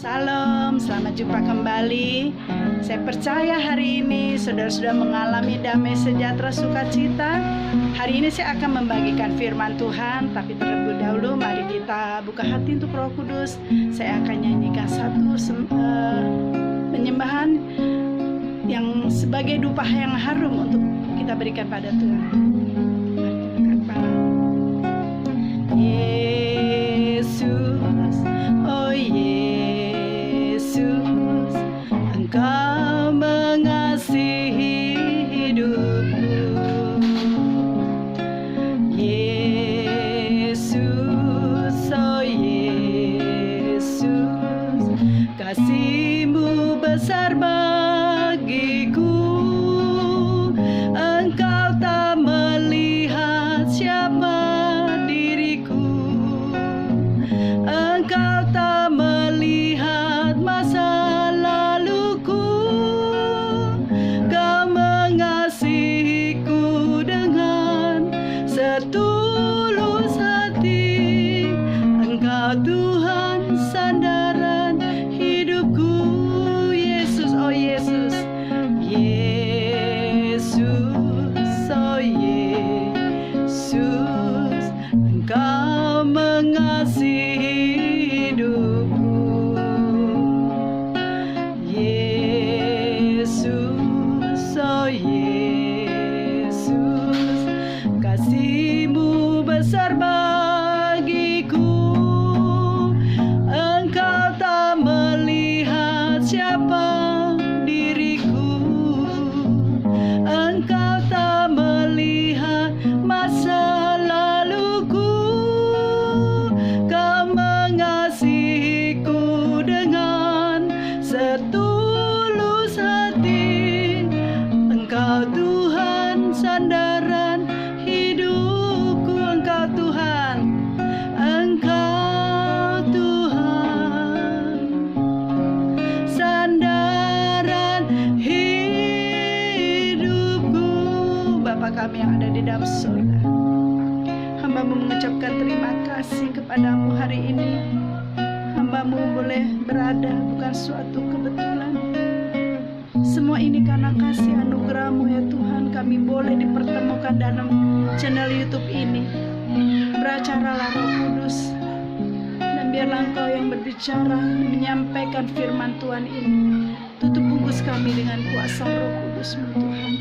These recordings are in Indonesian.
Salam, selamat jumpa kembali. Saya percaya hari ini saudara sudah mengalami damai sejahtera sukacita. Hari ini saya akan membagikan firman Tuhan, tapi terlebih dahulu mari kita buka hati untuk Roh Kudus. Saya akan nyanyikan satu penyembahan yang sebagai dupa yang harum untuk kita berikan pada Tuhan. Mari kita Yesus, oh Yesus, Engkau mengasihi hidupku. Yesus, oh Yesus, kasih-Mu besar bagiku. Engkau tak melihat siapa diriku, Engkau tak melihat masa laluku. Kau mengasihiku dengan setulus hati. Engkau Tuhan sandaran hidupku. Yesus, oh Yesus, Yesus, oh Yesus, Engkau mengasihi hidupku. Yesus, oh Yesus, kasih-Mu besar bagiku. Engkau tak melihat siapa diriku, Engkau tak melihat masa laluku. Kau mengasihiku dengan setulus hati. Engkau Tuhan sandaran hidupku. Engkau Tuhan, Engkau Tuhan sandaran hidupku. Bapa kami yang ada di dalam surga, hamba-Mu mengucapkan terima kasih kepadamu hari ini. Hamba-Mu boleh berada bukan suatu kebetulan. Semua ini karena kasih anugerah-Mu ya Tuhan. Kami boleh dipertemukan dalam channel YouTube ini. Beracaralah Roh Kudus, dan biarlah Engkau yang berbicara, menyampaikan firman Tuhan ini. Tutup bungkus kami dengan kuasa Roh Kudus-Mu Tuhan.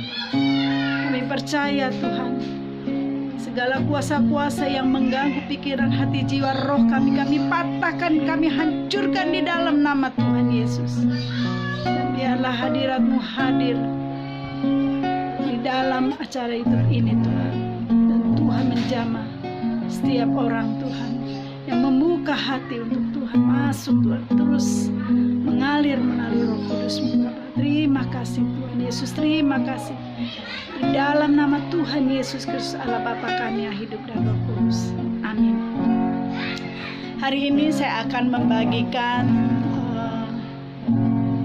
Kami percaya Tuhan, segala kuasa-kuasa yang mengganggu pikiran, hati, jiwa, roh kami patahkan, kami hancurkan di dalam nama Tuhan Yesus. Dan biarlah hadirat-Mu hadir di dalam acara itu ini Tuhan. Dan Tuhan menjamah setiap orang Tuhan yang membuka hati untuk Tuhan masuk Tuhan, terus mengalir melalui Roh Kudus-Mu Bapa. Terima kasih Tuhan Yesus, terima kasih. Di dalam nama Tuhan Yesus Kristus Allah Bapa kami yang hidup dan Roh Kudus. Amin. Hari ini saya akan membagikan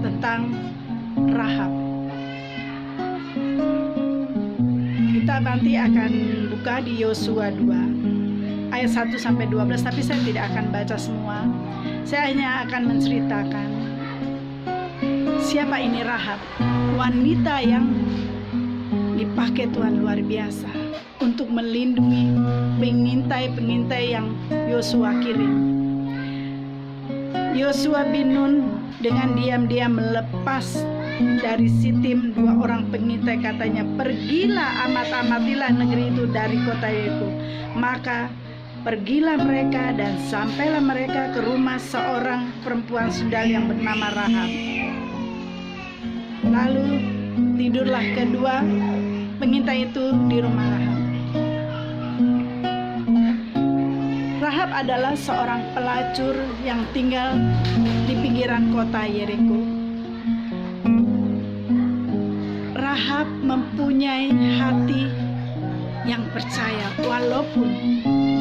tentang Rahab. Kita nanti akan buka di Yosua 2 ayat 1 sampai 12, tapi saya tidak akan baca semua. Saya hanya akan menceritakan siapa ini Rahab, wanita yang dipakai Tuhan luar biasa untuk melindungi pengintai-pengintai yang Yosua kirim. Yosua bin Nun dengan diam-diam melepas dari Sitim 2 orang pengintai, katanya, "Pergilah, amat-amatilah negeri itu dari kota Yeriko." Maka pergilah mereka dan sampailah mereka ke rumah seorang perempuan sundal yang bernama Rahab. Lalu tidurlah kedua pengintai itu di rumah Rahab. Rahab adalah seorang pelacur yang tinggal di pinggiran kota Yeriko. Rahab mempunyai hati yang percaya walaupun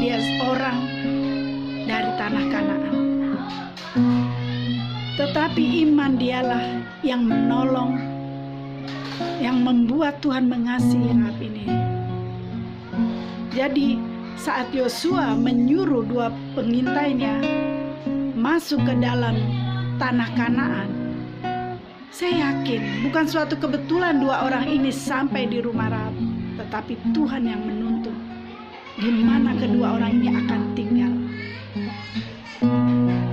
dia orang dari tanah Kanaan. Tetapi iman dialah yang menolong, yang membuat Tuhan mengasihi Rahab ini. Jadi saat Yosua menyuruh 2 pengintainya masuk ke dalam tanah Kanaan. Saya yakin bukan suatu kebetulan dua orang ini sampai di rumah Rahab, tetapi Tuhan yang menuntun di mana kedua orang ini akan tinggal.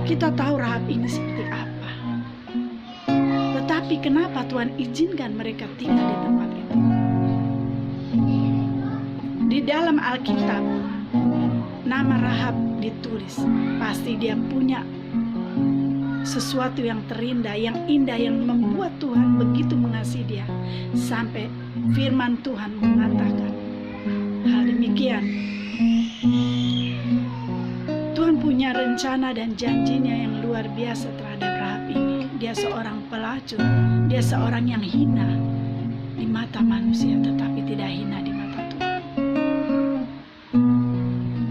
Kita tahu Rahab ini seperti apa, tetapi kenapa Tuhan izinkan mereka tinggal di tempat itu? Di dalam Alkitab nama Rahab ditulis, pasti dia punya sesuatu yang terindah, yang indah, yang membuat Tuhan begitu mengasihi dia, sampai firman Tuhan mengatakan hal demikian. Tuhan punya rencana dan janjinya yang luar biasa terhadap Rahab ini. Dia seorang pelacur, dia seorang yang hina di mata manusia, tetapi tidak hina di mata Tuhan.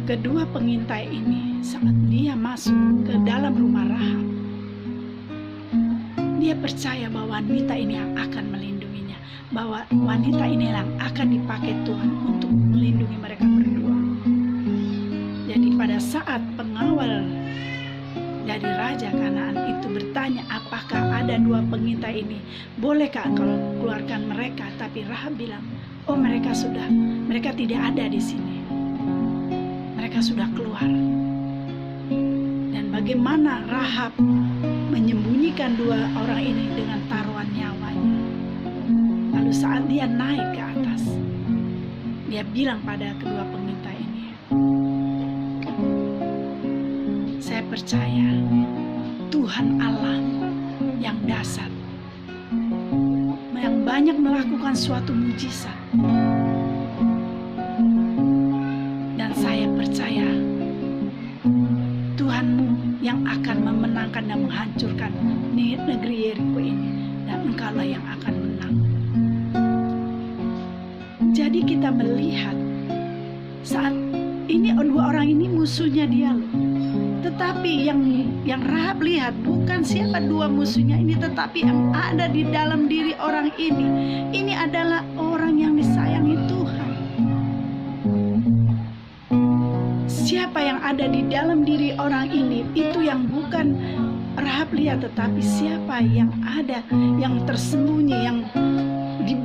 Kedua pengintai ini saat dia masuk ke dalam rumah Rahab, dia percaya bahwa wanita ini yang akan melindunginya, bahwa wanita ini yang akan dipakai Tuhan untuk melindungi mereka berdua. Jadi pada saat pengawal dari Raja Kanaan itu bertanya, apakah ada dua pengintai ini, bolehkah engkau keluarkan mereka? Tapi Rahab bilang, oh mereka tidak ada di sini, mereka sudah keluar. Dan bagaimana Rahab menyembunyikan dua orang ini dengan taruhan nyawanya. Lalu saat dia naik ke atas, dia bilang pada kedua pengintai ini, saya percaya Tuhan Allah yang dahsyat, yang banyak melakukan suatu mujizat, dan saya percaya Tuhanmu yang akan memenangkan dan menghancurkan negeri Yeriko ini, dan engkaulah yang akan menang. Jadi kita melihat saat ini dua orang ini musuhnya dia loh. Tetapi yang Rahab lihat bukan siapa dua musuhnya ini, tetapi yang ada di dalam diri orang ini. Ini adalah orang yang disayangi Tuhan. Siapa yang ada di dalam diri orang ini, itu yang bukan Rahab lihat, tetapi siapa yang ada, yang tersembunyi, yang di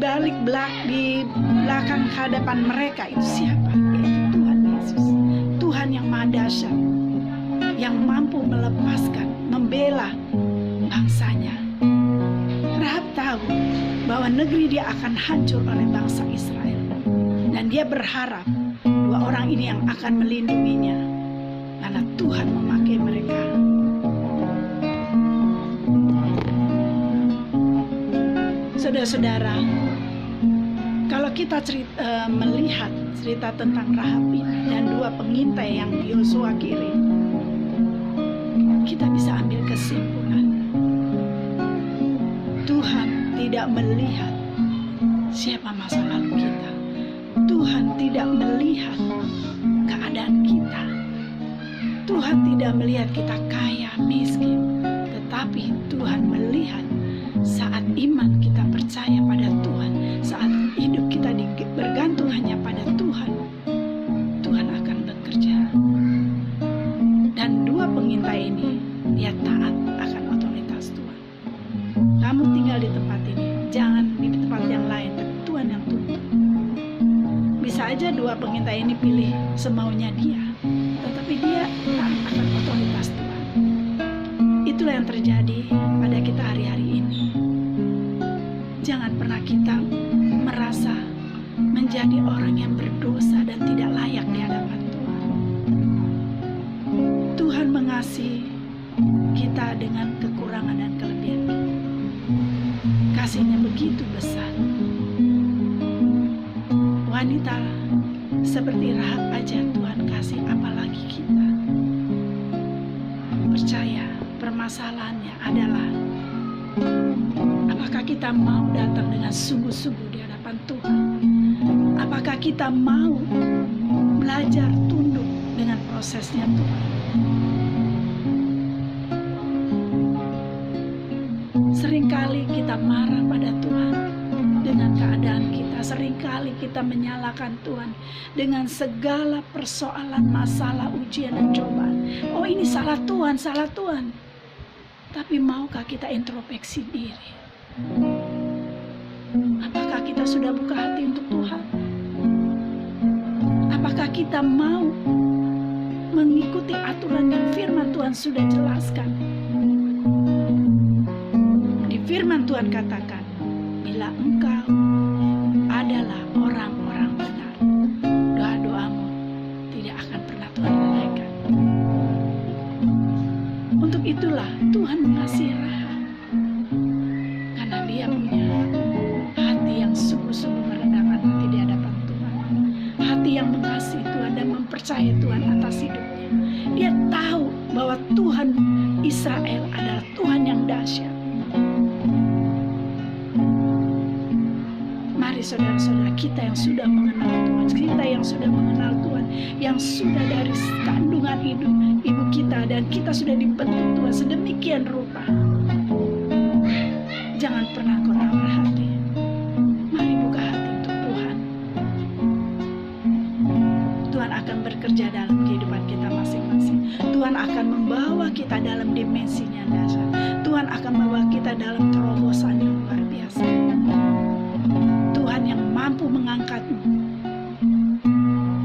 belakang hadapan mereka, itu siapa? Yaitu Tuhan Yesus, Tuhan yang maha dahsyat, yang mampu melepaskan, membela bangsanya. Rahab tahu bahwa negeri dia akan hancur oleh bangsa Israel, dan dia berharap dua orang ini yang akan melindunginya, karena Tuhan memakai mereka. Saudara-saudara, kalau kita melihat cerita tentang Rahab ini dan dua pengintai yang Yosua kirim, kita bisa ambil kesimpulan. Tuhan tidak melihat siapa masa lalu kita. Tuhan tidak melihat keadaan kita. Tuhan tidak melihat kita kaya, miskin. Tetapi Tuhan melihat saat iman kita percaya pada Tuhan, saat hidup kita bergantung hanya pada Tuhan, Tuhan akan bekerja. Dan dua pengintai ini, dia taat akan otoritas Tuhan. Kamu tinggal di tempat ini, jangan di tempat yang lain, tapi Tuhan yang tuntun. Bisa aja dua pengintai ini pilih semaunya dia, tetapi dia taat akan otoritas Tuhan. Itulah yang terjadi pada kita hari-hari ini. Jangan pernah kita merasa menjadi orang yang berdosa dan tidak layak di hadapan Tuhan. Tuhan mengasihi kita dengan kekurangan dan kelebihan kita. Kasih-Nya begitu besar. Wanita seperti Rahab aja Tuhan kasih, apalagi kita. Percaya permasalahannya adalah apakah kita mau datang dengan sungguh-sungguh di hadapan Tuhan? Apakah kita mau belajar tunduk dengan prosesnya Tuhan? Seringkali kita marah pada Tuhan dengan keadaan kita. Seringkali kita menyalahkan Tuhan dengan segala persoalan, masalah, ujian, dan cobaan. Oh, ini salah Tuhan, salah Tuhan. Tapi maukah kita introspeksi diri? Apakah kita sudah buka hati untuk Tuhan? Apakah kita mau mengikuti aturan yang firman Tuhan sudah jelaskan? Di firman Tuhan katakan, bila engkau adalah orang-orang benar, doa-doamu tidak akan pernah Tuhan lalaikan. Untuk itulah Tuhan mengasihi Rahab, karena dia punya hati yang sungguh-sungguh merendahkan hati di hadapan Tuhan, hati yang mengasihi Tuhan dan mempercayai Tuhan atas hidupnya. Dia tahu bahwa Tuhan Israel adalah Tuhan yang dahsyat. Mari saudara-saudara kita yang sudah mengenal Tuhan, kita yang sudah mengenal Tuhan, yang sudah dari kandungan ibu kita dan kita sudah dibentuk Tuhan sedemikian rupa. Jangan pernah kau tawar hati. Mari buka hati untuk Tuhan. Tuhan akan bekerja dalam kehidupan kita masing-masing. Tuhan akan membawa kita dalam dimensinya yang dasar. Tuhan akan membawa kita dalam terobosan yang luar biasa. Tuhan yang mampu mengangkatmu.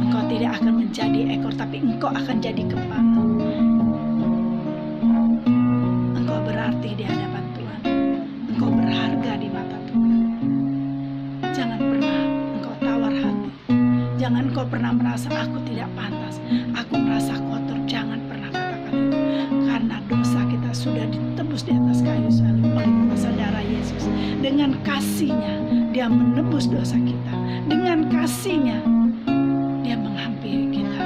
Engkau tidak akan menjadi ekor, tapi engkau akan jadi kepala. Engkau berarti di hadapan Tuhan. Engkau berharga di mata Tuhan. Jangan pernah engkau tawar hati. Jangan engkau pernah merasa aku tidak pantas, aku merasa kotor. Jangan pernah katakan itu, karena dosa kita sudah ditebus di atas kayu salib oleh kuasa darah Yesus. Dengan kasih-Nya Dia menebus dosa kita. Dengan kasih-Nya Dia menghampiri kita.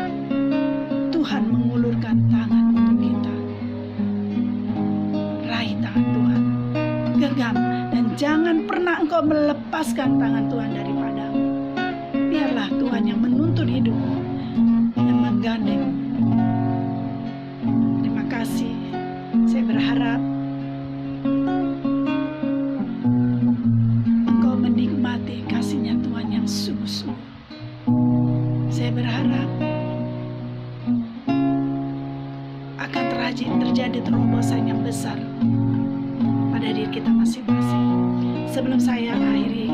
Tuhan mengulurkan tangan untuk kita. Raih tangan Tuhan, genggam, dan jangan pernah engkau melepaskan tangan Tuhan daripadamu. Biarlah Tuhan yang menuntun hidupmu, yang menggandeng. Terima kasih. Saya berharap engkau menikmati kasih-Nya Tuhan yang sungguh-sungguh. Saya berharap akan terjadi terobosan yang besar pada diri kita masing-masing. Sebelum saya akhiri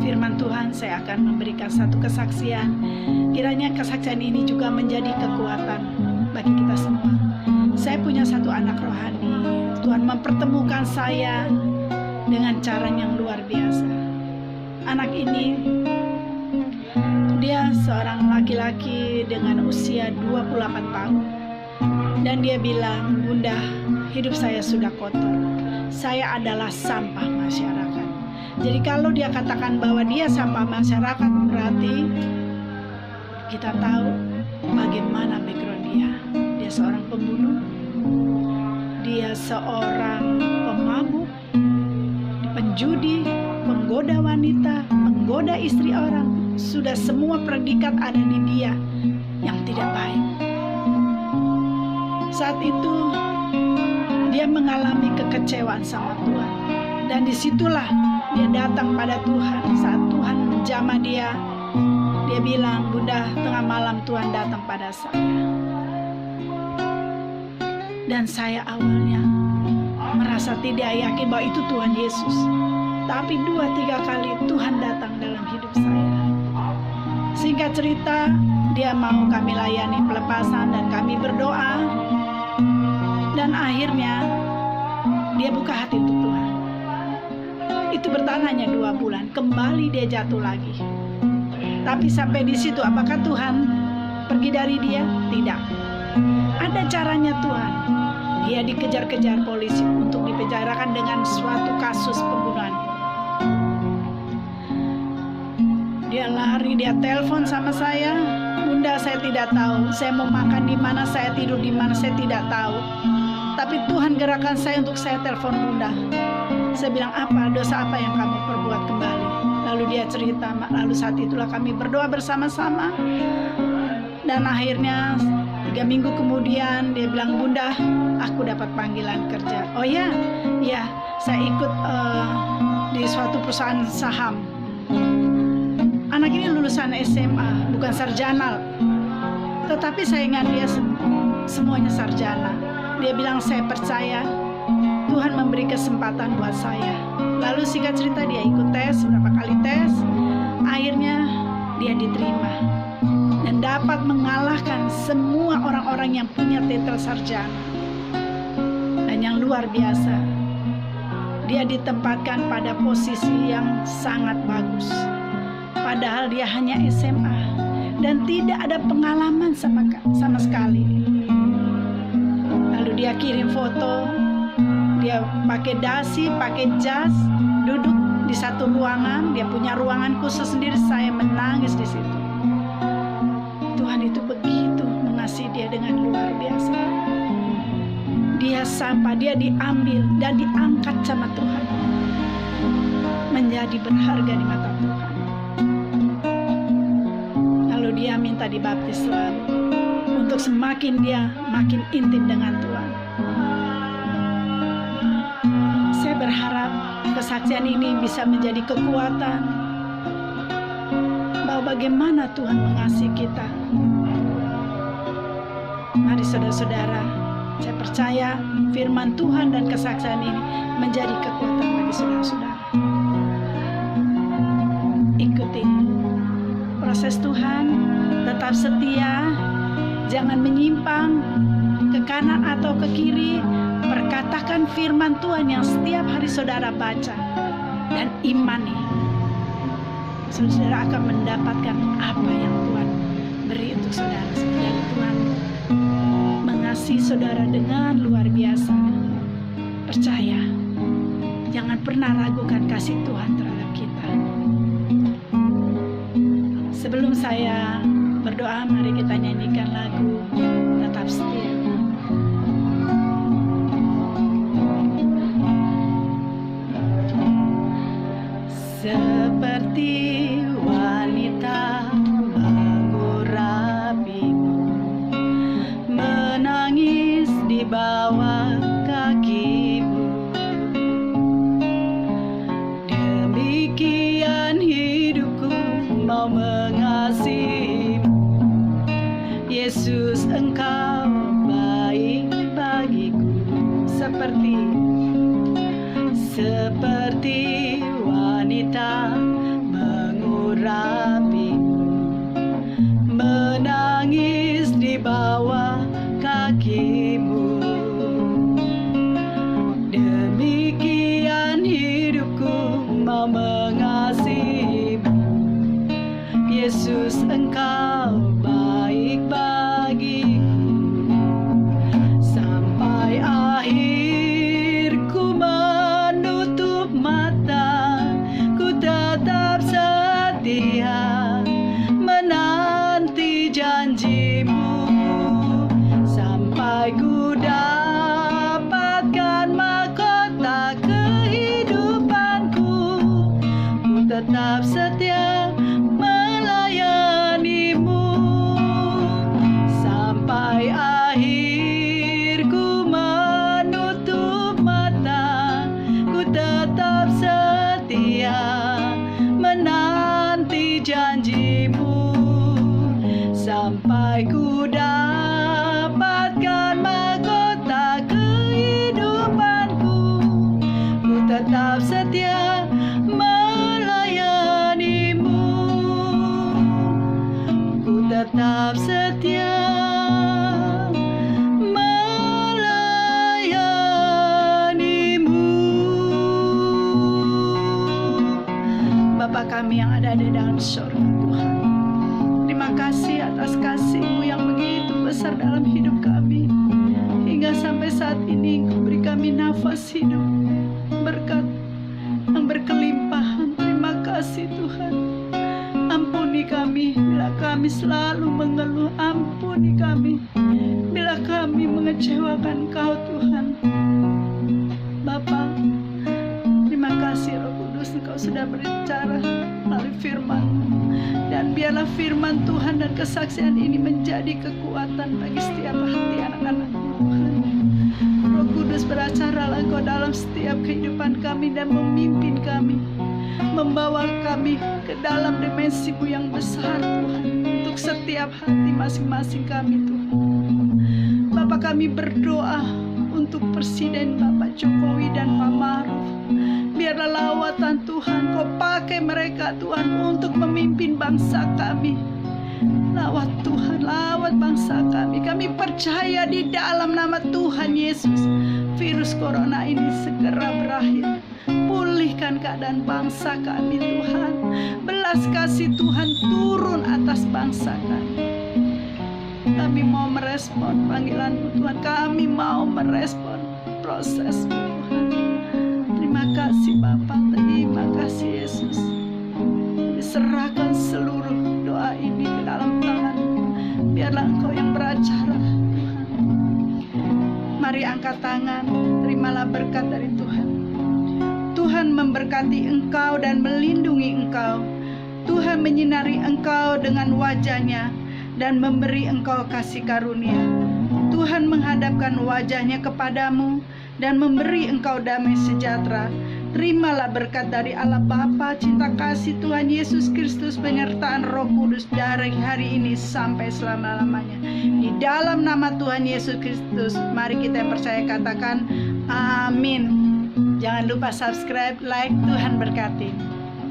firman Tuhan, saya akan memberikan satu kesaksian. Kiranya kesaksian ini juga menjadi kekuatan bagi kita semua. Saya punya satu anak rohani. Tuhan mempertemukan saya dengan cara yang luar biasa. Anak ini, dia seorang laki-laki dengan usia 28 tahun. Dan dia bilang, "Bunda, hidup saya sudah kotor. Saya adalah sampah masyarakat." Jadi kalau dia katakan bahwa dia sampah masyarakat, berarti kita tahu bagaimana background dia. Dia seorang pembunuh, dia seorang pemabuk, penjudi, penggoda wanita, menggoda istri orang. Sudah semua predikat ada di dia yang tidak baik. Saat itu dia mengalami kekecewaan sama Tuhan, dan disitulah dia datang pada Tuhan. Saat Tuhan menjamah dia, dia bilang, "Bunda, tengah malam Tuhan datang pada saya." Dan saya awalnya merasa tidak yakin bahwa itu Tuhan Yesus. Tapi 2-3 kali Tuhan datang dalam hidup saya. Singkat cerita, dia mau kami layani pelepasan dan kami berdoa. Dan akhirnya dia buka hati untuk Tuhan. Itu bertahan hanya 2 bulan. Kembali dia jatuh lagi. Tapi sampai di situ, apakah Tuhan pergi dari dia? Tidak. Ada caranya Tuhan. Dia dikejar-kejar polisi untuk dipenjarakan dengan suatu kasus pembunuhan. Dia lari, dia telepon sama saya, "Bunda, saya tidak tahu. Saya mau makan di mana, saya tidur di mana, saya tidak tahu. Tapi Tuhan gerakan saya untuk saya telepon Bunda." Saya bilang, "Apa? Dosa apa yang kamu perbuat kembali?" Lalu dia cerita, lalu saat itulah kami berdoa bersama-sama. Dan akhirnya 3 minggu kemudian dia bilang, "Bunda, aku dapat panggilan kerja." "Oh ya, ya, saya ikut di suatu perusahaan saham." Anak ini lulusan SMA, bukan sarjana. Tetapi saingan dia semuanya sarjana. Dia bilang, "Saya percaya Tuhan memberi kesempatan buat saya. Lalu singkat cerita dia ikut tes, beberapa kali tes. Akhirnya dia diterima dan dapat mengalahkan semua orang-orang yang punya titel sarjana. Dan yang luar biasa, dia ditempatkan pada posisi yang sangat bagus. Padahal dia hanya SMA dan tidak ada pengalaman sama sekali. Lalu dia kirim foto, dia pakai dasi, pakai jas, duduk di satu ruangan. Dia punya ruangan khusus sendiri. Saya menangis di situ. Tuhan itu begitu mengasihi dia dengan luar biasa. Dia dia diambil dan diangkat sama Tuhan, menjadi berharga di mata Tuhan. Lalu dia minta dibaptis selalu untuk semakin dia makin intim dengan Tuhan. Saya berharap kesaksian ini bisa menjadi kekuatan bahwa bagaimana Tuhan mengasihi kita. Mari saudara-saudara, saya percaya firman Tuhan dan kesaksian ini menjadi kekuatan bagi saudara-saudara. Ikuti proses Tuhan, tetap setia, jangan menyimpang ke kanan atau ke kiri. Perkatakan firman Tuhan yang setiap hari saudara baca dan imani. Saudara akan mendapatkan apa yang Tuhan beri untuk saudara. Dan Tuhan mengasihi saudara dengan luar biasa. Percaya, jangan pernah ragukan kasih Tuhan terhadap kita. Sebelum saya berdoa, mari kita nyanyikan lagu Tetap Setia. Seperti wanita mengurapimu, menangis di bawah kakimu, demikian hidupku mau mengasihimu. Yesus, Engkau baik bagiku. Seperti wanita mengurapimu, menangis di bawah kakimu, demikian hidupku mau mengasihimu. Yesus, Engkau baik bagiku. Sampai akhir ku menutup mata, ku tetap setia menanti janjimu. Sampai ku dapatkan mahkota kehidupanku, ku tetap setia melayanimu. Sampai akhir ku menutup mata, ku tetap setia menanti janjimu. Sampai ku dapatkan mahkota kehidupanku, ku tetap setia melayanimu. Ku tetap setia melayanimu. Bapa kami yang ada di dalam surga, Tuhan, terima kasih atas kasih-Mu yang begitu besar dalam hidup kami. Hingga sampai saat ini Kau beri kami nafas hidup, berkat yang berkelimpahan. Terima kasih Tuhan. Ampuni kami bila kami selalu mengeluh. Ampuni kami bila kami mengecewakan Kau Tuhan. Bapa, terima kasih Roh Kudus, Engkau sudah berbicara melalui firman-Mu. Dan biarlah firman Tuhan dan kesaksian ini menjadi kekuatan bagi setiap hati anak-anak-Mu Tuhan. Roh Kudus, beracara Engkau dalam setiap kehidupan kami dan memimpin kami, membawa kami ke dalam dimensi-Mu yang besar Tuhan, untuk setiap hati masing-masing kami Tuhan. Bapa, kami berdoa untuk Presiden Bapak Jokowi dan Pak Maruf. Biarlah lawatan Tuhan Kau pakai mereka Tuhan untuk memimpin bangsa kami. Lawat Tuhan, lawat bangsa kami. Kami percaya di dalam nama Tuhan Yesus, virus corona ini segera berakhir. Pulihkan keadaan bangsa kami Tuhan. Belas kasih Tuhan turun atas bangsa kami. Kami mau merespon panggilan-Mu Tuhan. Kami mau merespon proses Tuhan. Terima kasih Bapa, terima kasih Yesus. Serahkan seluruh doa ini ke dalam tangan-Mu. Biarlah Engkau yang beracara Tuhan. Mari angkat tangan, terimalah berkat dari Tuhan. Tuhan memberkati engkau dan melindungi engkau. Tuhan menyinari engkau dengan wajah-Nya dan memberi engkau kasih karunia. Tuhan menghadapkan wajah-Nya kepadamu dan memberi engkau damai sejahtera. Terimalah berkat dari Allah Bapa, cinta kasih Tuhan Yesus Kristus, penyertaan Roh Kudus dari hari ini sampai selama-lamanya. Di dalam nama Tuhan Yesus Kristus, mari kita yang percaya katakan amin. Jangan lupa subscribe, like. Tuhan berkati.